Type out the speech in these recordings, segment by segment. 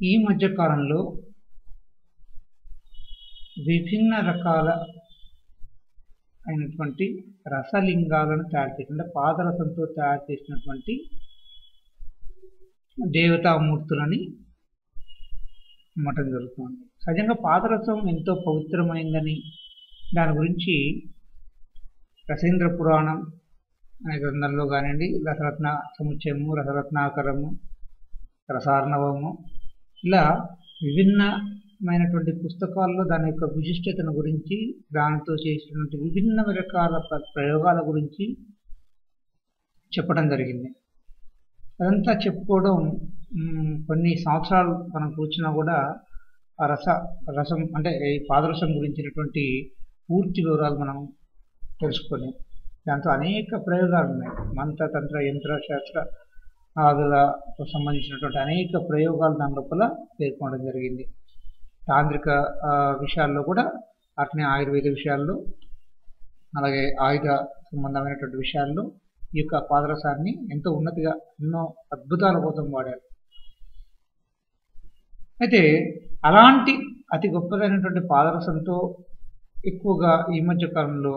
ఈ మధ్య కాలంలో విభిన్న రకాల అయినటువంటి రసలింగాలను తయారు చేసి అంటే పాదరసంతో తయారు చేసినటువంటి దేవతామూర్తులని నమ్మటం జరుగుతుంది. సహజంగా పాదరసం ఎంతో పవిత్రమైందని దాని గురించి రసేంద్ర పురాణం అనే గ్రంథంలో కానివ్వండి, రసరత్న సముచ్చయము, రసరత్నాకరము, రసార్ణవము, ఇలా విభిన్నమైనటువంటి పుస్తకాల్లో దాని యొక్క విశిష్టతను గురించి, దానితో చేసినటువంటి విభిన్న రకాల ప్రయోగాల గురించి చెప్పడం జరిగింది. అదంతా చెప్పుకోవడం కొన్ని సంవత్సరాలు మనం కూర్చున్నా కూడా ఆ రసం అంటే ఈ పాదరసం గురించినటువంటి పూర్తి వివరాలు మనం తెలుసుకోలేం. దాంతో అనేక ప్రయోగాలు ఉన్నాయి. మంత్ర తంత్ర యంత్ర శాస్త్ర ఆదులకు సంబంధించినటువంటి అనేక ప్రయోగాలు దాని లోపల పేర్కొనడం జరిగింది. తాంత్రిక విషయాల్లో కూడా అట్నే ఆయుర్వేద విషయాల్లో, అలాగే ఆయుధ సంబంధమైనటువంటి విషయాల్లో ఈ యొక్క పాదరసాన్ని ఎంతో ఉన్నతిగా ఎన్నో అద్భుతాల కోసం వాడారు. అయితే అలాంటి అతి గొప్పదైనటువంటి పాదరసంతో ఎక్కువగా ఈ మధ్య కాలంలో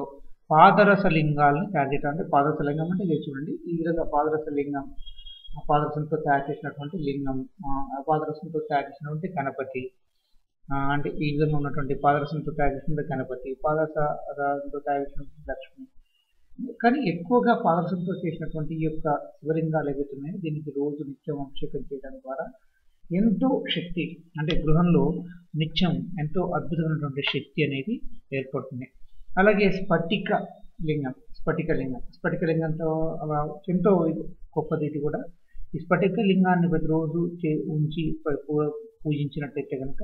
పాదరస లింగాలను తయారు చేయడం, అంటే పాదరస లింగం అంటే ఇది చూడండి, ఈ విధంగా పాదరస లింగం, పాదరసంతో తయారు చేసినటువంటి లింగం, పాదరసంతో తయారు చేసినటువంటి గణపతి, అంటే ఈ విధంగా ఉన్నటువంటి పాదరసంతో తయారు చేసినటువంటి గణపతి, పాదరసంతో తయారు చేసినటువంటి లక్ష్మి. కానీ ఎక్కువగా పాదరసంతో చేసినటువంటి ఈ యొక్క శివలింగాలు ఏవైతున్నాయో దీనికి రోజు నిత్యం అభిషేకం చేయడం ద్వారా ఎంతో శక్తి, అంటే గృహంలో నిత్యం ఎంతో అద్భుతమైనటువంటి శక్తి అనేది ఏర్పడుతుంది. అలాగే స్ఫటిక లింగంతో ఎంతో గొప్పది ఇది కూడా. ఈ స్ఫటిక లింగాన్ని ప్రతిరోజు ఉంచి పూజించినట్లయితే కనుక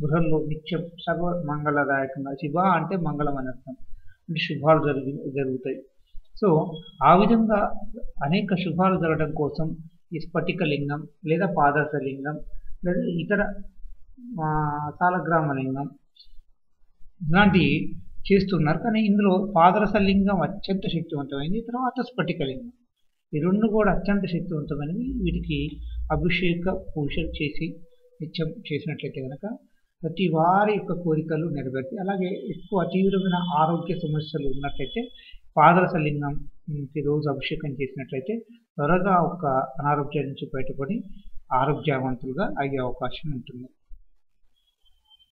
గృహంలో నిత్యం సర్వ మంగళదాయకంగా, శివ అంటే మంగళం అని అర్థం, అంటే శుభాలు జరుగుతాయి. సో ఆ విధంగా అనేక శుభాలు జరగడం కోసం ఈ స్ఫటిక లింగం లేదా పాదరస లింగం లేదా ఇతర సాలగ్రామ లింగం ఇలాంటి చేస్తున్నారు. కానీ ఇందులో పాదరస లింగం అత్యంత శక్తివంతమైంది, తర్వాత స్ఫటిక లింగం, ఈ రెండు కూడా అత్యంత శక్తివంతమైనవి. వీటికి అభిషేక పూజలు చేసి నిత్యం చేసినట్లయితే కనుక ప్రతి వారి యొక్క కోరికలు నెరవేరుతాయి. అలాగే ఎక్కువ తీవ్రమైన ఆరోగ్య సమస్యలు ఉన్నట్లయితే పాదరస లింగంకి రోజు అభిషేకం చేసినట్లయితే త్వరగా ఒక అనారోగ్యం నుంచి బయటపడి ఆరోగ్యవంతులుగా అయ్యే అవకాశం ఉంటుంది.